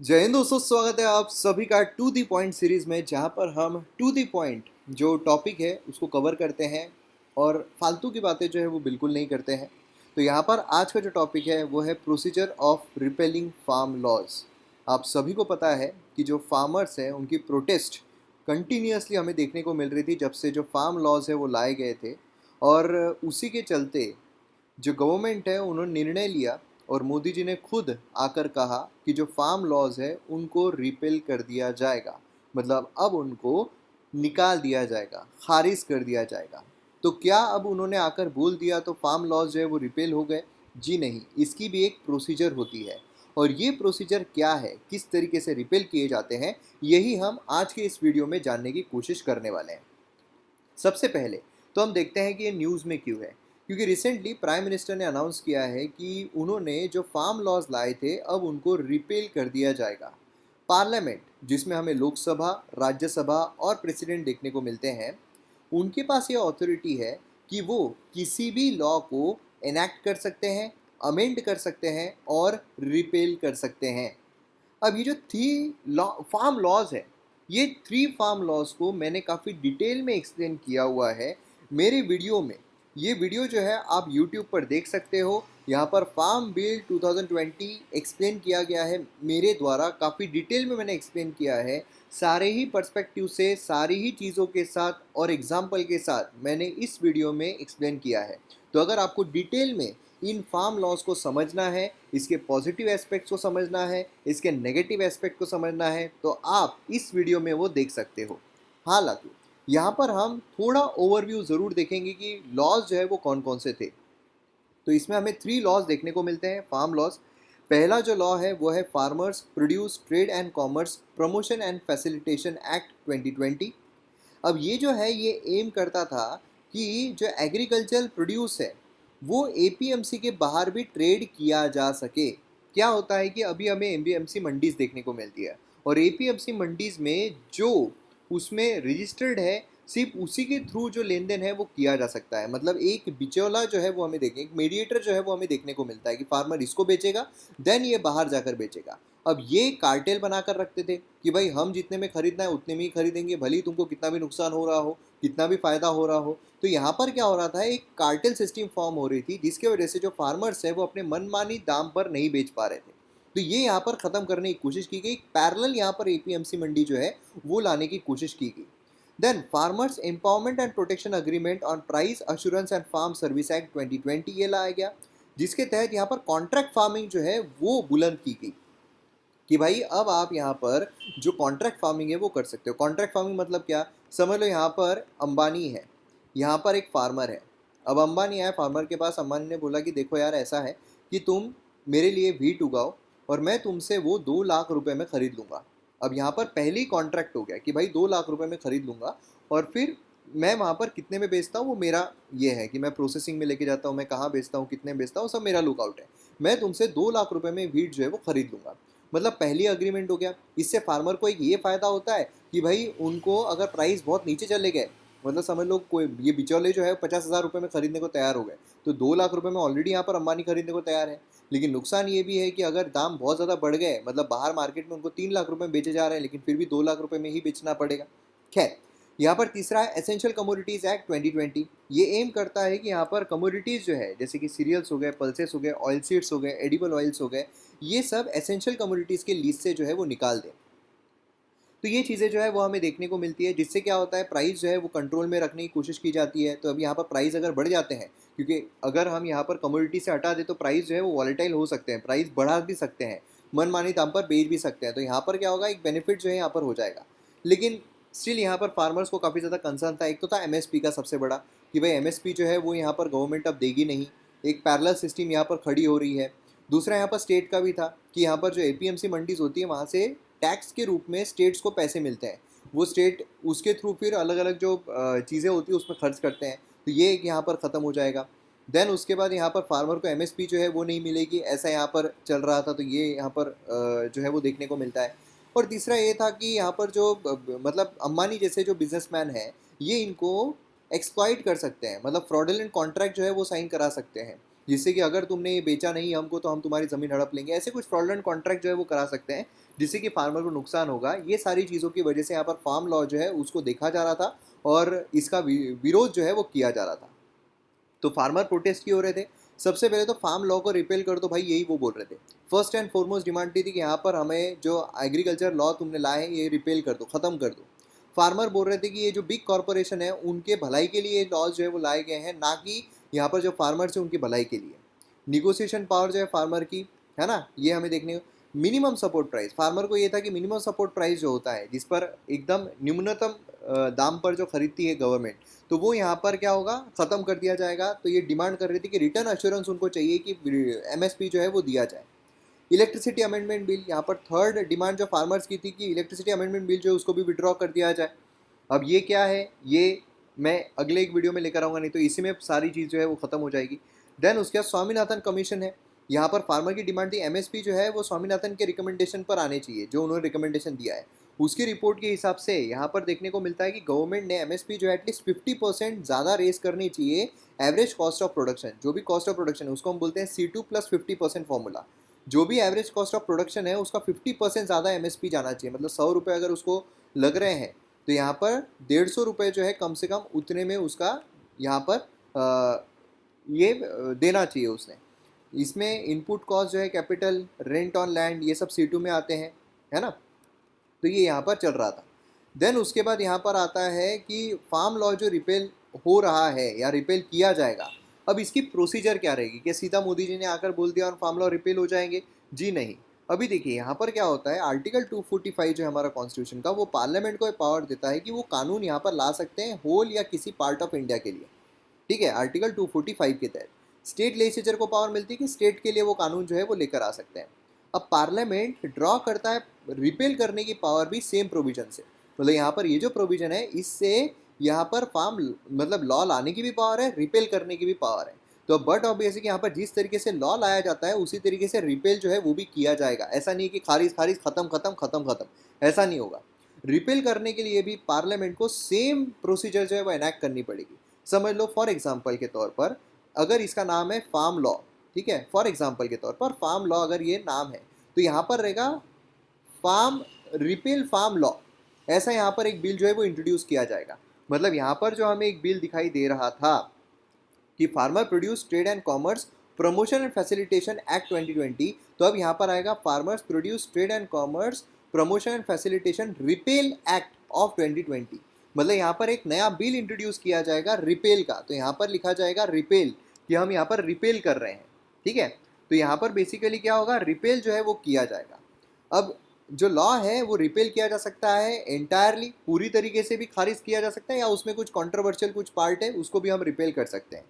जय हिंद दोस्तों, स्वागत है आप सभी का टू दी पॉइंट सीरीज में, जहां पर हम टू दी पॉइंट जो टॉपिक है उसको कवर करते हैं और फालतू की बातें जो है वो बिल्कुल नहीं करते हैं। तो यहाँ पर आज का जो टॉपिक है वो है procedure of repealing farm laws. आप सभी को पता है कि जो फार्मर्स हैं उनकी प्रोटेस्ट कंटिन्यूसली हमें देखने को मिल रही थी जब से जो फार्म लॉज है वो लाए गए थे। और उसी के चलते जो गवर्नमेंट है उन्होंने निर्णय लिया और मोदी जी ने खुद आकर कहा कि जो फार्म लॉज है उनको रिपेल कर दिया जाएगा। मतलब अब उनको निकाल दिया जाएगा, खारिज कर दिया जाएगा। तो क्या अब उन्होंने आकर बोल दिया तो फार्म लॉज जो है वो रिपेल हो गए? जी नहीं, इसकी भी एक प्रोसीजर होती है। और ये प्रोसीजर क्या है, किस तरीके से रिपेल किए जाते हैं, यही हम आज के इस वीडियो में जानने की कोशिश करने वाले हैं। सबसे पहले तो हम देखते हैं कि ये न्यूज़ में क्यों है। क्योंकि रिसेंटली प्राइम मिनिस्टर ने अनाउंस किया है कि उन्होंने जो फार्म लॉज लाए थे अब उनको रिपेल कर दिया जाएगा। पार्लियामेंट, जिसमें हमें लोकसभा, राज्यसभा और प्रेसिडेंट देखने को मिलते हैं, उनके पास ये अथॉरिटी है कि वो किसी भी लॉ को एनैक्ट कर सकते हैं, अमेंड कर सकते हैं और रिपेल कर सकते हैं। अब ये जो थ्री लॉ फार्म लॉज है, ये थ्री फार्म लॉज को मैंने काफ़ी डिटेल में एक्सप्लेन किया हुआ है मेरे वीडियो में। ये वीडियो जो है आप यूट्यूब पर देख सकते हो। यहाँ पर फार्म बिल 2020 एक्सप्लेन किया गया है मेरे द्वारा, काफ़ी डिटेल में मैंने एक्सप्लेन किया है। सारे ही पर्सपेक्टिव से, सारी ही चीज़ों के साथ और एग्जाम्पल के साथ मैंने इस वीडियो में एक्सप्लेन किया है। तो अगर आपको डिटेल में इन फार्म लॉज को समझना है, इसके पॉजिटिव एस्पेक्ट्स को समझना है, इसके नेगेटिव एस्पेक्ट को समझना है, तो आप इस वीडियो में वो देख सकते हो। हालांकि यहाँ पर हम थोड़ा ओवरव्यू ज़रूर देखेंगे कि लॉज जो है वो कौन कौन से थे। तो इसमें हमें थ्री लॉज देखने को मिलते हैं, फार्म लॉज। पहला जो लॉ है वो है farmers produce trade and commerce promotion and facilitation act 2020। अब ये जो है ये एम करता था कि जो एग्रीकल्चरल प्रोड्यूस है वो एपीएमसी के बाहर भी ट्रेड किया जा सके। क्या होता है कि अभी हमें एपीएमसी मंडीज देखने को मिलती है और एपीएमसी मंडीज में जो उसमें रजिस्टर्ड है सिर्फ उसी के थ्रू जो लेन देन है वो किया जा सकता है। मतलब एक बिचौला जो है वो हमें देखें, एक मीडिएटर जो है वो हमें देखने को मिलता है कि फार्मर इसको बेचेगा, देन ये बाहर जाकर बेचेगा। अब ये कार्टेल बनाकर रखते थे कि भाई हम जितने में खरीदना है उतने में ही खरीदेंगे, भले ही तुमको कितना भी नुकसान हो रहा हो, कितना भी फायदा हो रहा हो। तो यहाँ पर क्या हो रहा था, एक कार्टेल सिस्टम फॉर्म हो रही थी जिसके वजह से जो फार्मर्स है वो अपने मनमानी दाम पर नहीं बेच पा रहे थे। तो ये यहाँ पर ख़त्म करने की कोशिश की गई। पैरेलल यहाँ पर एपीएमसी मंडी जो है वो लाने की कोशिश की गई। Then farmers empowerment and protection agreement on price assurance and farm service act 2020 ये लाया गया, जिसके तहत यहाँ पर कॉन्ट्रैक्ट फार्मिंग जो है वो बुलंद की गई कि भाई अब आप यहाँ पर जो कॉन्ट्रैक्ट फार्मिंग है वो कर सकते हो। कॉन्ट्रैक्ट फार्मिंग मतलब क्या, समझ लो यहाँ पर अंबानी है, यहाँ पर एक फार्मर है। अब अंबानी आया फार्मर के पास, अंबानी ने बोला कि देखो यार ऐसा है कि तुम मेरे लिए व्हीट उगाओ और मैं तुमसे वो 2 लाख रुपए में ख़रीद लूँगा। अब यहाँ पर पहले ही कॉन्ट्रैक्ट हो गया कि भाई 2 लाख रुपए में ख़रीद लूँगा और फिर मैं वहाँ पर कितने में बेचता हूँ वो मेरा ये है कि मैं प्रोसेसिंग में लेके जाता हूँ, मैं कहाँ बेचता हूँ, कितने में बेचता हूँ, सब मेरा लुकआउट है। मैं तुमसे 2 लाख रुपए में व्हीट जो है वो ख़रीद लूँगा। मतलब पहली अग्रीमेंट हो गया। इससे फार्मर को एक ये फ़ायदा होता है कि भाई उनको अगर प्राइस बहुत नीचे चले गए, मतलब समझ लो कोई ये बिचौले जो है 50,000 रुपये में ख़रीदने को तैयार हो गए, तो 2 लाख रुपए में ऑलरेडी यहाँ पर अंबानी खरीदने को तैयार है। लेकिन नुकसान ये भी है कि अगर दाम बहुत ज़्यादा बढ़ गए, मतलब बाहर मार्केट में उनको 3 लाख रुपए में बेचे जा रहे हैं लेकिन फिर भी 2 लाख रुपए में ही बेचना पड़ेगा। खैर, यहाँ पर तीसरा है एसेंशियल कमोडिटीज़ एक्ट 2020। ये एम करता है कि यहाँ पर कमोडिटीज़ जो है जैसे कि सीरियल्स हो गए, पल्सेस हो गए, ऑयल सीड्स हो गए, एडिबल ऑयल्स हो गए, ये सब एसेंशियल कमोडिटीज़ के लिस्ट से जो है वो निकाल दें। तो ये चीज़ें जो है वो हमें देखने को मिलती है, जिससे क्या होता है प्राइस जो है वो कंट्रोल में रखने की कोशिश की जाती है। तो अब यहाँ पर प्राइस अगर बढ़ जाते हैं, क्योंकि अगर हम यहाँ पर कमोडिटी से हटा दें तो प्राइस जो है वो वॉलेटाइल हो सकते हैं, प्राइस बढ़ा भी सकते हैं, मनमानी दाम पर बेच भी सकते हैं। तो यहाँ पर क्या होगा, एक बेनिफिट जो है यहाँ पर हो जाएगा। लेकिन स्टिल यहाँ पर फार्मर्स को काफ़ी ज़्यादा कंसर्न था। एक तो था एमएसपी का सबसे बड़ा, कि भाई एमएसपी जो है वो यहाँ पर गवर्नमेंट अब देगी नहीं, एक पैरेलल सिस्टम यहाँ पर खड़ी हो रही है। दूसरा यहाँ पर स्टेट का भी था कि यहाँ पर जो एपीएमसी मंडीज़ होती है वहाँ से टैक्स के रूप में स्टेट्स को पैसे मिलते हैं, वो स्टेट उसके थ्रू फिर अलग अलग जो चीज़ें होती है उसमें खर्च करते हैं। तो ये एक यहाँ पर ख़त्म हो जाएगा। देन उसके बाद यहाँ पर फार्मर को एमएसपी जो है वो नहीं मिलेगी, ऐसा यहाँ पर चल रहा था। तो ये यहाँ पर जो है वो देखने को मिलता है। और तीसरा ये था कि यहाँ पर जो मतलब अंबानी जैसे जो बिजनेसमैन हैं ये इनको एक्सप्लॉइट कर सकते हैं, मतलब फ्रॉडुलेंट कॉन्ट्रैक्ट जो है वो साइन करा सकते हैं, जिससे कि अगर तुमने ये बेचा नहीं हमको तो हम तुम्हारी ज़मीन हड़प लेंगे। ऐसे कुछ फ्रॉडलेंट कॉन्ट्रैक्ट जो है वो करा सकते हैं, जिससे कि फार्मर को नुकसान होगा। ये सारी चीज़ों की वजह से यहाँ पर फार्म लॉ जो है उसको देखा जा रहा था और इसका विरोध जो है वो किया जा रहा था। तो फार्मर प्रोटेस्ट क्यों हो रहे थे? सबसे पहले तो फार्म लॉ को रिपेल कर दो भाई, यही वो बोल रहे थे। फर्स्ट एंड फॉरमोस्ट डिमांड थी कि यहाँ पर हमें जो एग्रीकल्चर लॉ तुमने लाए हैं ये रिपेल कर दो, ख़त्म कर दो। फार्मर बोल रहे थे कि ये जो बिग कॉरपोरेशन है उनके भलाई के लिए लॉज जो है वो लाए गए हैं, ना कि यहाँ पर जो फार्मर्स हैं उनकी भलाई के लिए। निगोशिएशन पावर जो है फार्मर की, है ना, ये हमें देखने को। मिनिमम सपोर्ट प्राइस, फार्मर को ये था कि मिनिमम सपोर्ट प्राइस जो होता है जिस पर एकदम न्यूनतम दाम पर जो खरीदती है गवर्नमेंट, तो वो यहाँ पर क्या होगा, ख़त्म कर दिया जाएगा। तो ये डिमांड कर रही थी कि रिटर्न एश्योरेंस उनको चाहिए कि एमएसपी जो है वो दिया जाए। इलेक्ट्रिसिटी अमेंडमेंट बिल, यहाँ पर थर्ड डिमांड जो फार्मर्स की थी कि इलेक्ट्रिसिटी अमेंडमेंट बिल जो है उसको भी विड्रॉ कर दिया जाए। अब ये क्या है, ये मैं अगले एक वीडियो में लेकर आऊँगा, नहीं तो इसी में सारी चीज़ जो है वो ख़त्म हो जाएगी। देन उसके बाद स्वामीनाथन कमीशन है। यहाँ पर फार्मर की डिमांड थी एमएसपी जो है वो स्वामीनाथन के रिकमेंडेशन पर आने चाहिए, जो उन्होंने रिकमेंडेशन दिया है उसकी रिपोर्ट के हिसाब से यहाँ पर देखने को मिलता है कि गवर्नमेंट ने एमएसपी जो है एटलीस्ट 50% ज़्यादा रेस करनी चाहिए। एवरेज कॉस्ट ऑफ प्रोडक्शन, जो भी कॉस्ट ऑफ प्रोडक्शन है उसको हम बोलते हैं C2 + 50% फॉर्मूला। जो भी एवरेज कॉस्ट ऑफ प्रोडक्शन है उसका 50% ज़्यादा एमएसपी जाना चाहिए। मतलब 100 रुपये अगर उसको लग रहे हैं तो यहाँ पर 150 रुपये जो है कम से कम उतने में उसका यहाँ पर ये देना चाहिए उसने। इसमें इनपुट कॉस्ट जो है कैपिटल, रेंट ऑन लैंड, ये सब C2 में आते हैं, है ना। तो ये यहाँ पर चल रहा था। देन उसके बाद यहाँ पर आता है कि फार्म लॉ जो रिपेल हो रहा है या रिपेल किया जाएगा, अब इसकी प्रोसीजर क्या रहेगी? क्या सीधा मोदी जी ने आकर बोल दिया और फार्म लॉ रिपेल हो जाएंगे? जी नहीं। अभी देखिए यहाँ पर क्या होता है, आर्टिकल 245 जो है हमारा कॉन्स्टिट्यूशन का, वो पार्लियामेंट को पावर देता है कि वो कानून यहाँ पर ला सकते हैं होल या किसी पार्ट ऑफ इंडिया के लिए। ठीक है, आर्टिकल 245 के तहत स्टेट लेजिस्लेचर को पावर मिलती है कि स्टेट के लिए वो कानून जो है वो लेकर आ सकते हैं। अब पार्लियामेंट ड्रॉ करता है रिपेल करने की पावर भी सेम प्रोविजन से। मतलब यहाँ पर ये जो प्रोविजन है इससे यहाँ पर फार्म मतलब लॉ लाने की भी पावर है, रिपेल करने की भी पावर है। तो बट ऑब्वियसली यहाँ पर जिस तरीके से लॉ लाया जाता है उसी तरीके से रिपेल जो है वो भी किया जाएगा। ऐसा नहीं कि खारिज खारिज खत्म खत्म खत्म खत्म, ऐसा नहीं होगा। रिपेल करने के लिए भी पार्लियामेंट को सेम प्रोसीजर जो है वो एनैक्ट करनी पड़ेगी। समझ लो फॉर एग्जाम्पल के तौर पर, अगर इसका नाम है फार्म लॉ, ठीक है, फॉर एग्जाम्पल के तौर पर फार्म लॉ अगर ये नाम है तो यहाँ पर रहेगा फार्म रिपेल फार्म लॉ। ऐसा यहाँ पर एक बिल जो है वो इंट्रोड्यूस किया जाएगा। मतलब यहाँ पर जो हमें एक बिल दिखाई दे रहा था कि farmer produce trade and commerce promotion and facilitation act 2020, तो अब यहाँ पर आएगा farmers produce trade and commerce promotion and facilitation repel act of 2020। मतलब यहाँ पर एक नया बिल इंट्रोड्यूस किया जाएगा रिपेल का। तो यहाँ पर लिखा जाएगा रिपेल, कि हम यहाँ पर रिपेल कर रहे हैं। ठीक है, तो यहाँ पर बेसिकली क्या होगा, रिपेल जो है वो किया जाएगा। अब जो लॉ है वो रिपेल किया जा सकता है एंटायरली, पूरी तरीके से भी खारिज किया जा सकता है, या उसमें कुछ कंट्रोवर्शियल कुछ पार्ट है उसको भी हम रिपेल कर सकते हैं।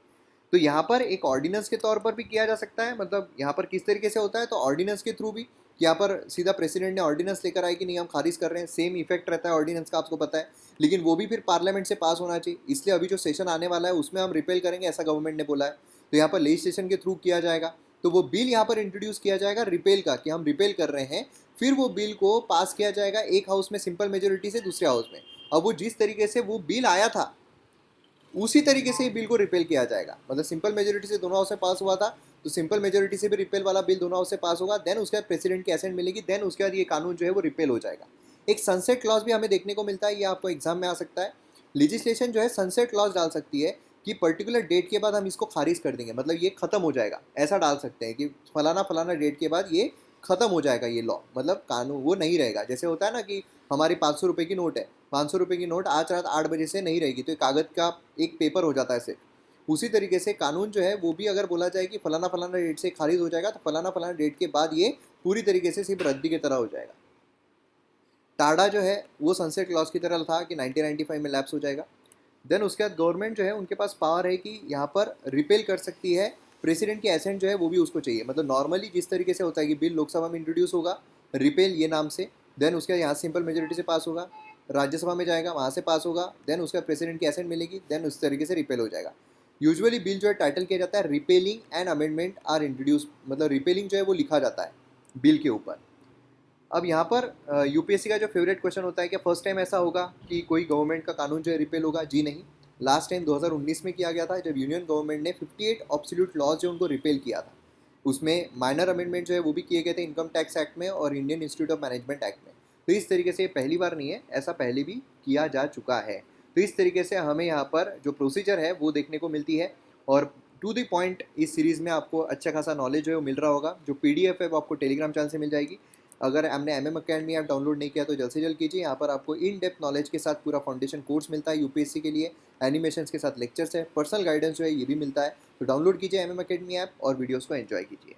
तो यहाँ पर एक ऑर्डिनेंस के तौर पर भी किया जा सकता है। मतलब यहाँ पर किस तरीके से होता है, तो ऑर्डिनेंस के थ्रू भी, कि यहाँ पर सीधा प्रेसिडेंट ने ऑर्डिनेंस लेकर आए कि नहीं हम खारिज कर रहे हैं, सेम इफेक्ट रहता है ऑर्डिनेंस का, आपको पता है। लेकिन वो भी फिर पार्लियामेंट से पास होना चाहिए, इसलिए अभी जो सेशन आने वाला है उसमें हम रिपेल करेंगे, ऐसा गवर्नमेंट ने बोला है। तो यहाँ पर लेजिस्लेशन के थ्रू किया जाएगा। तो वो बिल यहाँ पर इंट्रोड्यूस किया जाएगा रिपेल का, कि हम रिपेल कर रहे हैं। फिर वो बिल को पास किया जाएगा एक हाउस में सिंपल मेजोरिटी से दूसरे हाउस में। अब वो जिस तरीके से वो बिल आया था उसी तरीके से बिल को रिपेल किया जाएगा। मतलब सिंपल मेजोरिटी से दोनों हाउस में पास हुआ था, तो सिंपल मेजोरिटी से भी रिपेल वाला बिल दोनों हाउस से पास होगा। देन उसके बाद प्रेसिडेंट की असेंट मिलेगी, देन उसके बाद ये कानून जो है वो रिपेल हो जाएगा। एक सनसेट क्लॉज भी हमें देखने को मिलता है, ये आपको एग्जाम में आ सकता है। लेजिस्लेशन जो है सनसेट क्लॉज डाल सकती है कि पर्टिकुलर डेट के बाद हम इसको खारिज कर देंगे, मतलब ये खत्म हो जाएगा, ऐसा डाल सकते हैं कि फलाना फलाना डेट के बाद ये खत्म हो जाएगा ये लॉ, मतलब कानून वो नहीं रहेगा। जैसे होता है ना कि हमारी 500 रुपये की नोट है, 500 रुपये की नोट आज रात 8 बजे से नहीं रहेगी, तो कागज़ का एक पेपर हो जाता है सिर्फ। उसी तरीके से कानून जो है वो भी अगर बोला जाए कि फलाना फलाना डेट से खारिज हो जाएगा, तो फलाना फलाना डेट के बाद ये पूरी तरीके से सिर्फ रद्दी की तरह हो जाएगा। टाडा जो है वो सनसेट क्लॉज की तरह था कि 1995 में लैप्स हो जाएगा। देन उसके बाद गवर्नमेंट जो है उनके पास पावर है कि यहाँ पर रिपेल कर सकती है, प्रेसिडेंट की एसेंट जो है वो भी उसको चाहिए। मतलब नॉर्मली जिस तरीके से होता है कि बिल लोकसभा में इंट्रोड्यूस होगा रिपेल ये नाम से, देन उसके बाद यहाँ सिंपल मेजोरिटी से पास होगा, राज्यसभा में जाएगा, वहाँ से पास होगा, देन उसका प्रेसिडेंट की एसेंट मिलेगी, देन उस तरीके से रिपेल हो जाएगा। यूजुअली बिल जो है टाइटल किया जाता है repealing and amendment are introduce, मतलब रिपेलिंग जो है वो लिखा जाता है बिल के ऊपर। अब यहाँ पर यूपीएससी का जो फेवरेट क्वेश्चन होता है, क्या फर्स्ट टाइम ऐसा होगा कि कोई गवर्नमेंट का कानून जो है रिपेल होगा? जी नहीं। लास्ट टाइम 2019 में किया गया था, जब यूनियन गवर्नमेंट ने 58 ऑब्सोल्यूट लॉज जो उनको रिपेल किया था। उसमें माइनर अमेंडमेंट जो है वो भी किए गए थे इनकम टैक्स एक्ट में और Indian institute of management act में। तो इस तरीके से ये पहली बार नहीं है, ऐसा पहले भी किया जा चुका है। तो इस तरीके से हमें यहाँ पर जो प्रोसीजर है वो देखने को मिलती है। और टू द पॉइंट इस सीरीज़ में आपको अच्छा खासा नॉलेज जो है वो मिल रहा होगा। जो PDF है वो आपको टेलीग्राम चैनल से मिल जाएगी। अगर हमने MM अकेडमी ऐप डाउनलोड नहीं किया तो जल्द से जल्द कीजिए। यहाँ पर आपको इन डेप्थ नॉलेज के साथ पूरा फाउंडेशन कोर्स मिलता है UPSC के लिए, एनिमेशंस के साथ लेक्चर्स है, पर्सनल गाइडेंस जो है ये भी मिलता है। तो डाउनलोड कीजिए MM अकेडमी ऐप और वीडियोज़ को एंजॉय कीजिए।